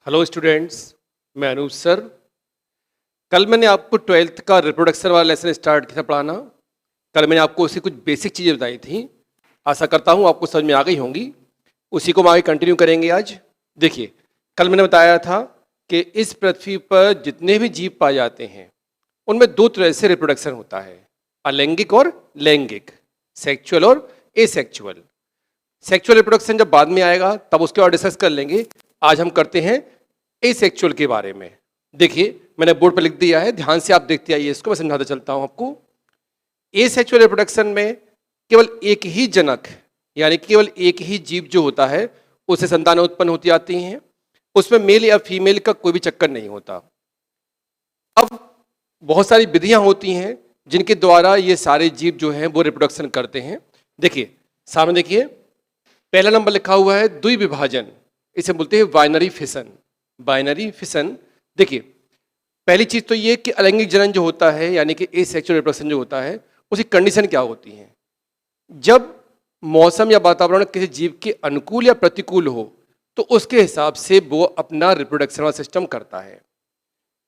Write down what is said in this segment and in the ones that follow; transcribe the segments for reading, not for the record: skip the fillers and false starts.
Hello students, मैं Anoop sir. कल मैंने आपको 12th का रिप्रोडक्शन वाला लेसन स्टार्ट किया था पढ़ाना। कल मैंने आपको उसकी कुछ बेसिक चीज़ें बताई थी। आशा करता हूँ आपको समझ में आ गई होंगी। उसी को हम आगे कंटिन्यू करेंगे आज। देखिए, कल मैंने बताया था कि इस पृथ्वी पर जितने भी जीव पाए जाते हैं उनमें दो तरह से रिप्रोडक्शन होता है, अलैंगिक और लैंगिक, सेक्चुअल और एसेक्चुअल। सेक्चुअल रिप्रोडक्शन जब बाद में आएगा तब उसके बाद डिस्कस कर लेंगे। आज हम करते हैं एसेक्चुअल के बारे में। देखिए, मैंने बोर्ड पर लिख दिया है, ध्यान से आप देखते आइए इसको, मैं समझाता चलता हूं आपको। एसेक्चुअल रिप्रोडक्शन में केवल एक ही जनक यानी केवल एक ही जीव जो होता है उससे संतानें उत्पन्न होती आती हैं। उसमें मेल या फीमेल का कोई भी चक्कर नहीं होता। अब बहुत सारी विधियां होती हैं जिनके द्वारा ये सारे जीव जो हैं वो रिप्रोडक्शन करते हैं। देखिए सामने देखिए, पहला नंबर लिखा हुआ है द्विविभाजन। इसे बोलते हैं बाइनरी फिशन। Binary fission. देखिए, पहली चीज तो ये कि अलैंगिक जनन जो होता है यानी कि एसेक्सुअल रिप्रोडक्शन जो होता है उसकी कंडीशन क्या होती है। जब मौसम या वातावरण किसी जीव के अनुकूल या प्रतिकूल हो तो उसके हिसाब से वो अपना रिप्रोडक्शन वाला सिस्टम करता है।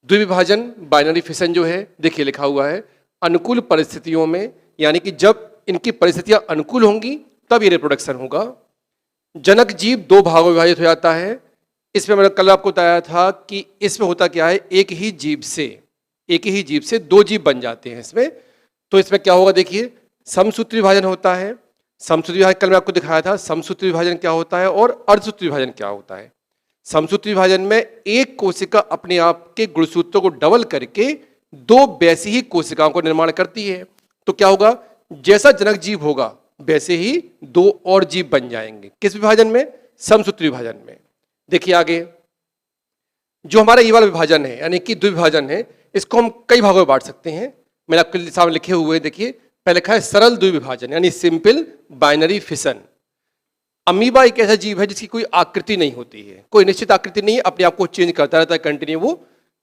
द्विविभाजन बाइनरी फिशन जो है, देखिए लिखा हुआ है अनुकूल परिस्थितियों में, यानी कि जब इनकी परिस्थितियां अनुकूल होंगी तब ये रिप्रोडक्शन होगा। जनक जीव दो भागों में विभाजित हो जाता है। इसमें मैंने कल आपको बताया था कि इसमें होता क्या है, एक ही जीव से दो जीव बन जाते हैं इसमें। तो इसमें क्या होगा, देखिए समसूत्री विभाजन होता है। समसूत्री विभाजन कल मैं आपको दिखाया था, समसूत्री विभाजन क्या होता है और अर्धसूत्री विभाजन क्या होता है। समसूत्री विभाजन में एक कोशिका अपने आप के गुणसूत्रों को डबल करके दो वैसी ही कोशिकाओं को निर्माण करती है। तो क्या होगा, जैसा जनक जीव होगा वैसे ही दो और जीव बन जाएंगे। किस विभाजन में? समसूत्री विभाजन में। देखिए आगे, जो हमारा ये वाला विभाजन है यानी कि द्विविभाजन है, इसको हम कई भागों में बांट सकते हैं। मैंने आपके सामने लिखे हुए देखिए, पहले लिखा है सरल द्विविभाजन यानी सिंपल बाइनरी फिशन। अमीबा एक ऐसा जीव है जिसकी कोई आकृति नहीं होती है, कोई निश्चित आकृति नहीं है, अपने आप को चेंज करता रहता है कंटिन्यू वो।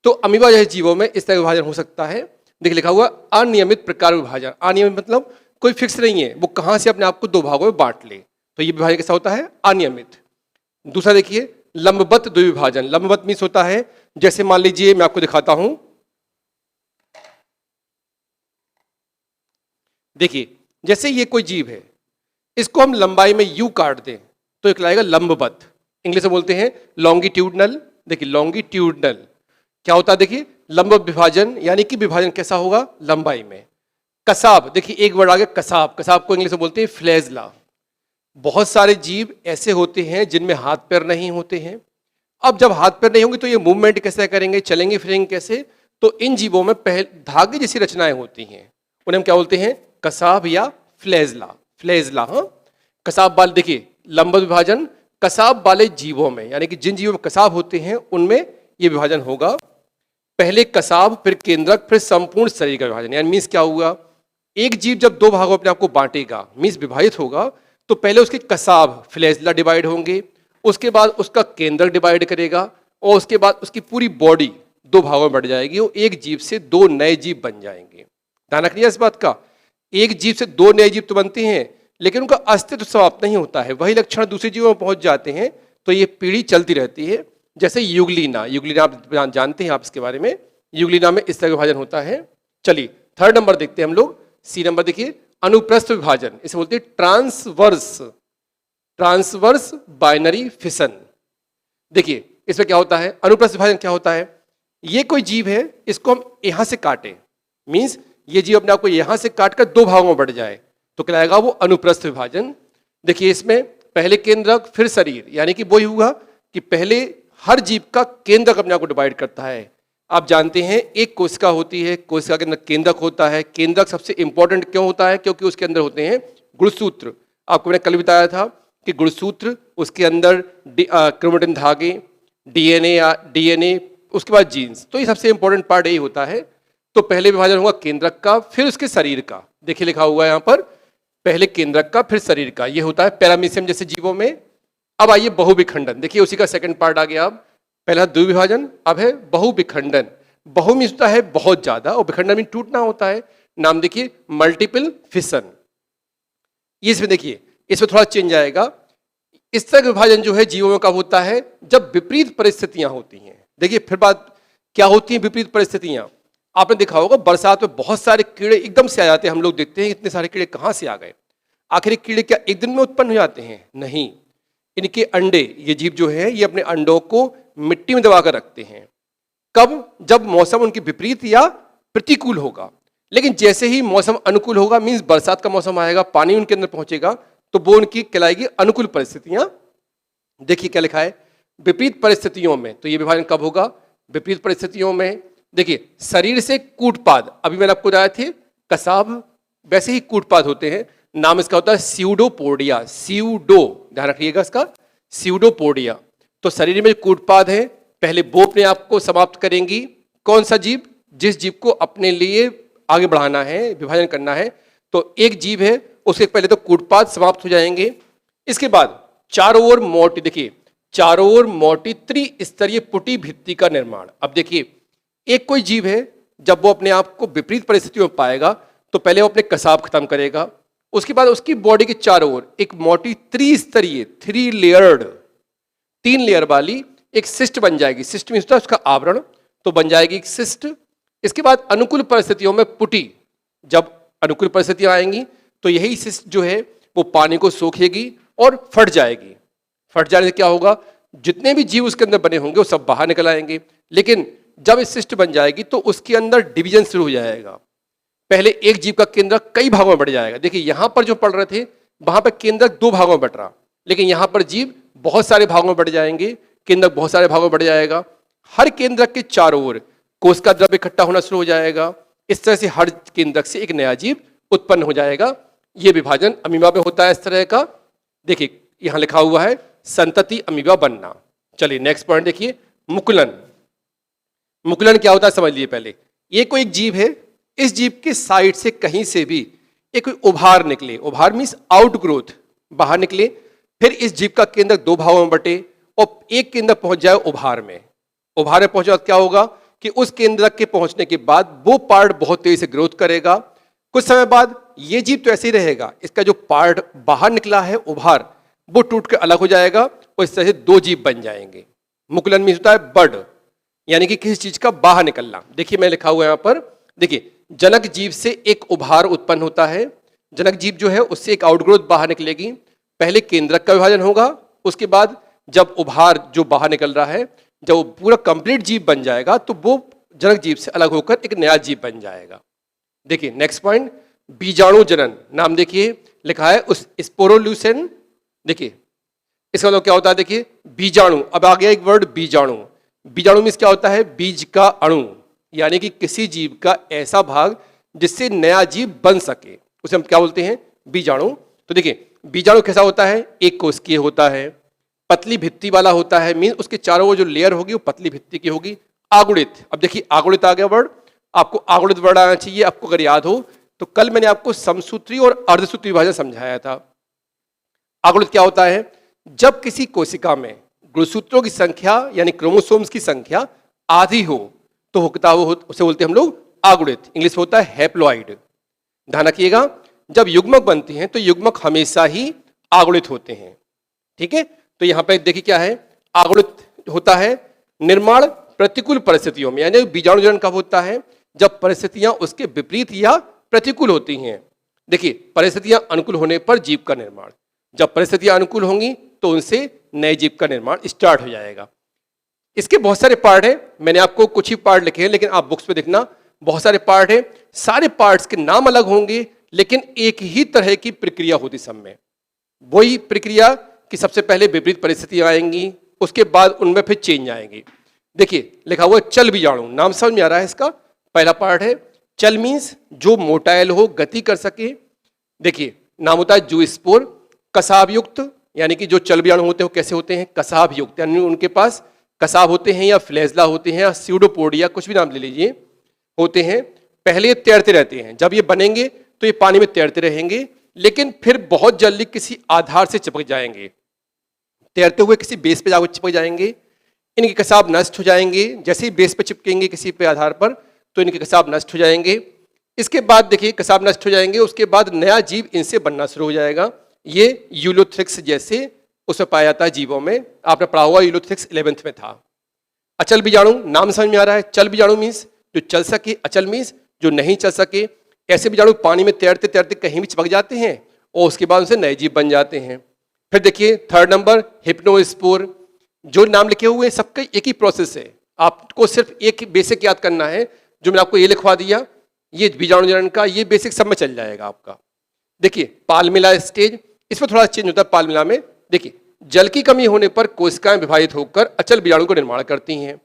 तो अमीबा जैसे जीवों में इस तरह विभाजन हो सकता है। देखिए लिखा हुआ अनियमित प्रकार विभाजन। अनियमित मतलब कोई फिक्स नहीं है, वो कहां से अपने आप को दो भागों में बांट ले, तो ये विभाजन कैसा होता है, अनियमित। दूसरा देखिए लंबवत द्विविभाजन। लंबवत मीन्स होता है, जैसे मान लीजिए मैं आपको दिखाता हूं, देखिए जैसे ये कोई जीव है, इसको हम लंबाई में यू काट दें तो एक लाएगा लंबवत। इंग्लिश में बोलते हैं लॉन्गिट्यूडनल। देखिए लॉन्गिट्यूडनल क्या होता है, देखिए लंब विभाजन यानी कि विभाजन कैसा होगा, लंबाई में। कसाब, देखिए एक वर्ड आ गया कसाब। कसाब को इंग्लिश में बोलते हैं फ्लैजला। बहुत सारे जीव ऐसे होते हैं जिनमें हाथ पैर नहीं होते हैं। अब जब हाथ पैर नहीं होंगे तो ये मूवमेंट कैसे करेंगे, चलेंगे फिरेंगे कैसे? तो इन जीवों में पहले धागे जैसी रचनाएं होती हैं, उन्हें हम क्या बोलते हैं, कसाब या फ्लैजला। फ्लैजला, हाँ। कसाब वाले, देखिए लंब विभाजन कसाब वाले जीवों में यानी कि जिन जीवों में कसाब होते हैं उनमें ये विभाजन होगा। पहले कसाब, फिर केंद्रक, फिर संपूर्ण शरीर का विभाजन। यानी मीन्स क्या हुआ, एक जीव जब दो भागों अपने आप को बांटेगा, मीन्स विभाजित होगा, तो पहले उसके कसाब फ्लैजला डिवाइड होंगे, उसके बाद उसका केंद्रक डिवाइड करेगा और उसके बाद उसकी पूरी बॉडी दो भागों में बढ़ जाएगी और एक जीव से दो नए जीव बन जाएंगे। ध्यान रखिए इस बात का, एक जीव से दो नए जीव तो बनते हैं लेकिन उनका अस्तित्व समाप्त नहीं होता है, वही लक्षण दूसरे जीवों में पहुंच जाते हैं, तो ये पीढ़ी चलती रहती है। जैसे युगलीना, युगलीना आप जानते हैं, आप इसके बारे में, युगलीना में इस तरह विभाजन होता है। चलिए थर्ड नंबर देखते हैं हम लोग, सी नंबर देखिए, अनुप्रस्थ विभाजन। इसे बोलते हैं ट्रांसवर्स, ट्रांसवर्स बाइनरी फिशन। देखिए इसमें क्या होता है, अनुप्रस्थ विभाजन क्या होता है, ये कोई जीव है, इसको हम यहां से काटें, मींस ये जीव अपने आप को यहां से काटकर दो भागों में बढ़ जाए तो कहलाएगा वो अनुप्रस्थ विभाजन। देखिए इसमें पहले केंद्रक फिर शरीर, यानी कि वही हुआ कि पहले हर जीव का केंद्रक अपने आप को डिवाइड करता है। आप जानते हैं एक कोशिका होती है, कोशिका के अंदर केंद्रक होता है। केंद्रक सबसे इंपॉर्टेंट क्यों होता है, क्योंकि उसके अंदर होते हैं गुणसूत्र। आपको मैंने कल बताया था कि गुणसूत्र, उसके अंदर क्रोमेटिन धागे, डीएनए, उसके बाद जीन्स, तो ये सबसे इंपॉर्टेंट पार्ट यही होता है। तो पहले विभाजन होगा केंद्रक का, फिर उसके शरीर का। देखिए लिखा हुआ है यहाँ पर, पहले केंद्रक का फिर शरीर का, ये होता है पैरामीशियम जैसे जीवों में। अब आइए बहुविखंडन, देखिए उसी का सेकंड पार्ट आ गया। अब पहला द्विविभाजन, अब है बहुविखंडन। बहु मीन्स होता है बहुत ज्यादा और विखंडन मीन टूटना होता है। नाम देखिए मल्टीपल फिशन। ये इसमें देखिए, इसमें थोड़ा चेंज आएगा। इस तरह का विभाजन जो है जीवों में कब होता है? जब विपरीत परिस्थितियां होती हैं। देखिए फिर बात क्या होती है विपरीत परिस्थितियां? आपने देखा होगा बरसात में बहुत सारे कीड़े एकदम से आ जाते हैं, हम लोग देखते हैं इतने सारे कीड़े कहां से आ गए। आखिर ये कीड़े क्या एक दिन में उत्पन्न हो जाते हैं? नहीं, इनके अंडे, ये जीव जो है ये अपने अंडों को मिट्टी में दबाकर रखते हैं। कब? जब मौसम उनके विपरीत या प्रतिकूल होगा। लेकिन जैसे ही मौसम अनुकूल होगा, मींस बरसात का मौसम आएगा, पानी उनके अंदर पहुंचेगा, तो वो उनकी कहलाएगी अनुकूल परिस्थितियां। देखिए क्या लिखा है, विपरीत परिस्थितियों में। तो ये विभाजन कब होगा? विपरीत परिस्थितियों में। देखिए शरीर से कूटपाद, अभी मैंने आपको बताया थे कसाब, वैसे ही कूटपाद होते हैं। नाम इसका होता है स्यूडोपोडिया। स्यूडो, ध्यान रखिएगा इसका, स्यूडोपोडिया। तो शरीर में कूटपाद है, पहले वो अपने आप को समाप्त करेंगी। कौन सा जीव? जिस जीव को अपने लिए आगे बढ़ाना है, विभाजन करना है। तो एक जीव है, उसके पहले तो कूटपाद समाप्त हो जाएंगे। इसके बाद चारों ओर मोटी, देखिए चारों ओर मोटी त्रिस्तरीय पुटी भित्ति का निर्माण। अब देखिए एक कोई जीव है, जब वो अपने आप को विपरीत परिस्थितियों में पाएगा तो पहले वो अपने कसाब खत्म करेगा, उसके बाद उसकी बॉडी के चारों ओर एक मोटी त्रिस्तरीय, 3 लेयर्ड, 3 लेयर वाली एक सिस्ट बन जाएगी। सिस्ट में उसका आवरण, तो बन जाएगी एक सिस्ट। इसके बाद अनुकूल परिस्थितियों में पुटी, जब अनुकूल परिस्थितियां आएंगी तो यही सिस्ट जो है वो पानी को सोखेगी और फट जाएगी। फट जाने से क्या होगा? जितने भी जीव उसके अंदर बने होंगे वो सब बाहर निकल आएंगे। लेकिन जब इस सिस्ट बन जाएगी तो उसके अंदर डिवीजन शुरू हो जाएगा। पहले एक जीव का केंद्रक कई भागों में बढ़ जाएगा। देखिए यहां पर जो पढ़ रहे थे वहां पर केंद्रक 2 भागों में बट रहा, लेकिन यहां पर जीव बहुत सारे भागों में बढ़ जाएंगे, केंद्रक बहुत सारे भागों में बढ़ जाएगा। हर केंद्रक के चारों ओर कोश का द्रव्य इकट्ठा होना शुरू हो जाएगा। इस तरह से हर केंद्रक से एक नया जीव उत्पन्न हो जाएगा। यह विभाजन अमीबा में होता है इस तरह का। देखिए यहां लिखा हुआ है संतति अमीबा बनना। चलिए नेक्स्ट पॉइंट देखिए, मुकुलन। मुकुलन क्या होता है समझ लिए पहले। ये कोई एक जीव है, इस जीव के साइड से कहीं से भी एक उभार निकले, उभार मीन्स आउट ग्रोथ, बाहर निकले, फिर इस जीव का केंद्र 2 भागों में बटे और एक केंद्र पहुंच जाए उभार में। उभार में पहुंचे क्या होगा कि उस केंद्र के पहुंचने के बाद वो पार्ट बहुत तेजी से ग्रोथ करेगा। कुछ समय बाद ये जीव तो ऐसे ही रहेगा, इसका जो पार्ट बाहर निकला है उभार, वो टूट के अलग हो जाएगा और इस तरह से 2 जीव बन जाएंगे। मुकुलन में होता है बर्ड, यानी कि किसी चीज का बाहर निकलना। देखिए मैं लिखा हुआ है यहां पर, देखिए जनक जीव से एक उभार उत्पन्न होता है। जनक जीव जो है उससे एक आउटग्रोथ बाहर निकलेगी। पहले केंद्रक का विभाजन होगा, उसके बाद जब उभार जो बाहर निकल रहा है, जब वो पूरा कंप्लीट जीव बन जाएगा तो वो जनक जीव से अलग होकर एक नया जीव बन जाएगा। देखिए नेक्स्ट पॉइंट, बीजाणु जनन। नाम देखिए लिखा है उस स्पोरोल्यूसेन। देखिए इसका मतलब क्या होता है, देखिए बीजाणु। अब आ गया एक वर्ड बीजाणु। बीजाणु मीन्स क्या होता है? बीज का अणु, यानी कि किसी जीव का ऐसा भाग जिससे नया जीव बन सके, उसे हम क्या बोलते हैं? बीजाणु। तो देखिए बीजाणु कैसा होता है? एक कोशिकीय होता है, पतली भित्ति वाला होता है, मीन उसके चारों ओर जो लेयर होगी वो पतली भित्ति की होगी। आगुणित, अब देखिए आगुणित आ गया वर्ड, आपको आगुणित वर्ड आना चाहिए। आपको अगर याद हो तो कल मैंने आपको समसूत्री और अर्धसूत्री विभाजन समझाया था। आगुणित क्या होता है? जब किसी कोशिका में गुणसूत्रों की संख्या यानी क्रोमोसोम्स की संख्या आधी हो तो होता वो उसे बोलते हैं हम लोग आगुणित। इंग्लिश में होता है हैप्लॉइड। ध्यान रखिएगा, जब युग्मक बनते हैं तो युग्मक हमेशा ही आगुणित होते हैं। ठीक है, तो यहां पर देखिए क्या है, आगुणित होता है निर्माण प्रतिकूल परिस्थितियों में, यानी बीजाणु जनन कब होता है? जब परिस्थितियां उसके विपरीत या प्रतिकूल होती हैं। देखिए परिस्थितियां अनुकूल होने पर जीव का निर्माण, जब परिस्थितियां अनुकूल होंगी तो उनसे नए जीव का निर्माण स्टार्ट हो जाएगा। इसके बहुत सारे पार्ट हैं, मैंने आपको कुछ ही पार्ट लिखे हैं, लेकिन आप बुक्स में देखना बहुत सारे पार्ट हैं। सारे पार्ट्स के नाम अलग होंगे लेकिन एक ही तरह की प्रक्रिया होती सब में। वही प्रक्रिया कि सबसे पहले विपरीत परिस्थितियां आएंगी, उसके बाद उनमें फिर चेंज आएंगी। देखिए लिखा हुआ चल बीजाणु, नाम समझ में आ रहा है इसका। पहला पार्ट है चल, मीन्स जो मोटाइल हो, गति कर सके। देखिए नाम होता है जूस्पोर, कसाब युक्त, यानी कि जो चल बीजाणु होते हैं वो कैसे होते हैं? कसाब युक्त, यानी उनके पास कसाब होते हैं या फ्लैजला होते हैं या स्यूडोपोडिया, कुछ भी नाम ले लीजिए, होते हैं। पहले ये तैरते रहते हैं, जब ये बनेंगे तो ये पानी में तैरते रहेंगे, लेकिन फिर बहुत जल्दी किसी आधार से चिपक जाएंगे, तैरते हुए किसी बेस पे जाकर चिपक जाएंगे। इनके कसाब नष्ट हो जाएंगे, जैसे ही बेस पे चिपकेंगे किसी पे आधार पर तो इनके कसाब नष्ट हो जाएंगे। इसके बाद देखिए कसाब नष्ट हो जाएंगे, उसके बाद नया जीव इनसे बनना शुरू हो जाएगा। ये यूलोथ्रिक्स जैसे उसमें पाया जाता है जीवों में। आपने पढ़ा हुआ यूलोथिक्स 11th में था। अचल बीजाणु नाम समझ में आ रहा है। चल बीजाणु मीन्स जो चल सके, अचल मीन्स जो नहीं चल सके। ऐसे बीजाणु पानी में तैरते तैरते कहीं भी चिपक जाते हैं और उसके बाद उनसे नए जीव बन जाते हैं। फिर देखिए थर्ड नंबर हिप्नोस्पोर। जो नाम लिखे हुए हैं सबका एक ही प्रोसेस है, आपको सिर्फ एक बेसिक याद करना है। जो मैंने आपको ये लिखवा दिया, ये बीजाणु जनन का ये बेसिक सब में चल जाएगा आपका। देखिए पालमिला स्टेज, इसमें थोड़ा चेंज होता है। पालमिला में देखिए जल की कमी होने पर कोशिकाएं विभाजित होकर अचल बीजाणु को निर्माण करती हैं।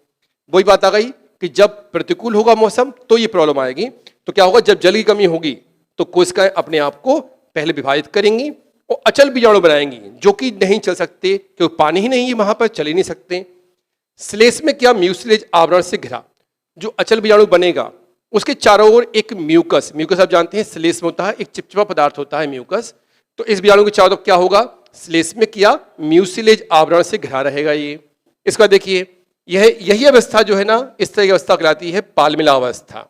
वही बात आ गई कि जब प्रतिकूल होगा मौसम तो ये प्रॉब्लम आएगी। तो क्या होगा, जब जल की कमी होगी तो कोशिकाएं अपने आप को पहले विभाजित करेंगी और अचल बीजाणु बनाएंगी जो कि नहीं चल सकते, क्योंकि पानी ही नहीं है वहां पर, चल ही नहीं सकते। श्लेष में क्या म्यूसिलेज आवरण से घिरा जो अचल बीजाणु बनेगा, उसके चारों ओर एक म्यूकस, म्यूकस आप जानते हैं श्लेष में होता है, एक चिपचिपा पदार्थ होता है म्यूकस। तो इस बीजाणु के चारों तरफ क्या होगा, श्लेष में क्या म्यूसिलेज आवरण से घिरा रहेगा ये। इसका देखिए यही अवस्था जो है ना, इस तरह की अवस्था कहलाती है पालमिला अवस्था।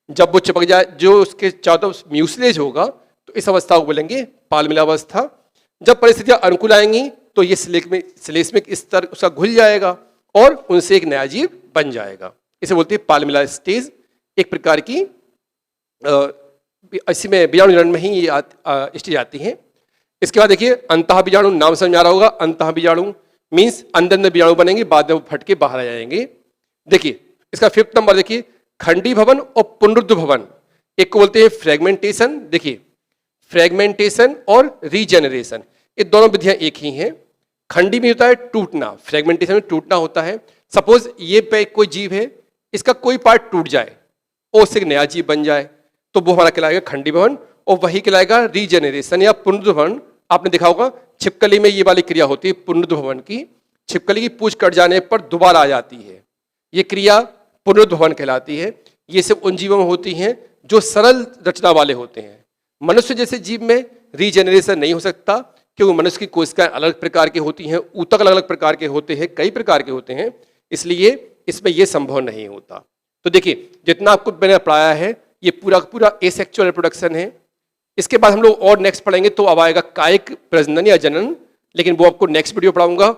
जब वो चिपक जाए, जो उसके चारों तरफ म्यूसिलेज होगा, तो इस अवस्था को बोलेंगे पालमिला अवस्था। जब परिस्थितियां अनुकूल आएंगी तो ये श्लेष में इस तरह उसका घुल जाएगा और उनसे एक नया जीव बन जाएगा। इसे बोलते हैं पालमिला स्टेज। एक प्रकार की इसी में बीजाणु जनन में ही ये स्टेज आती है। इसके बाद देखिए अंतः बीजाणु, नाम समझ में आ रहा होगा। अंतः बीजाणु मीन्स अंदर बीजाणु बनेंगे, बाद में वो फट के बाहर आ जाएंगे। देखिए इसका 5th नंबर देखिए खंडी भवन और पुनरुद्ध भवन। एक को बोलते हैं फ्रेगमेंटेशन। देखिए फ्रेगमेंटेशन और रीजेनरेशन, ये दोनों विधियां एक ही हैं। खंडी में होता है टूटना, फ्रेगमेंटेशन में टूटना होता है। सपोज ये पे कोई जीव है, इसका कोई पार्ट टूट जाए और उससे एक नया जीव बन जाए तो वो हमारा कहलाएगा खंडी भवन, और वही कहलाएगा रीजेनरेशन या पुनरुद्ध भवन। आपने देखा होगा छिपकली में ये वाली क्रिया होती है पुनरुद्ध भवन की। छिपकली की पूंछ कट जाने पर दोबारा आ जाती है, ये क्रिया पुनरुद्ध भवन कहलाती है। ये सब उन जीवों में होती हैं जो सरल रचना वाले होते हैं। मनुष्य जैसे जीव में रीजेनरेशन नहीं हो सकता, क्योंकि मनुष्य की कोशिकाएं अलग प्रकार की होती हैं, ऊतक अलग अलग प्रकार के होते हैं, कई प्रकार के होते हैं, इसलिए इसमें यह संभव नहीं होता। तो देखिए जितना आपको मैंने पढ़ाया है ये पूरा पूरा एसेक्सुअल रिप्रोडक्शन है। इसके बाद हम लोग और नेक्स्ट पढ़ेंगे तो अब आएगा कायिक प्रजनन या जनन, लेकिन वो आपको नेक्स्ट वीडियो पढ़ाऊंगा।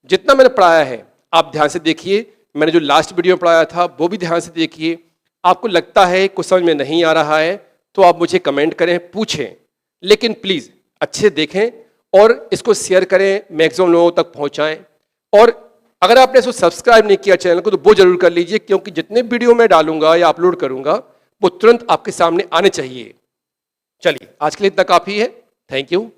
जितना मैंने पढ़ाया है आप ध्यान से देखिए। मैंने जो लास्ट वीडियो में पढ़ाया था वो भी ध्यान से देखिए। आपको लगता है कुछ समझ में नहीं आ रहा है तो आप मुझे कमेंट करें, पूछें, लेकिन प्लीज़ अच्छे से देखें और इसको शेयर करें, मैक्सिमम लोगों तक पहुंचाएं। और अगर आपने इसको सब्सक्राइब नहीं किया चैनल को तो वो जरूर कर लीजिए, क्योंकि जितने वीडियो मैं डालूंगा या अपलोड करूंगा वो तुरंत आपके सामने आने चाहिए। चलिए आज के लिए इतना काफ़ी है। Thank you.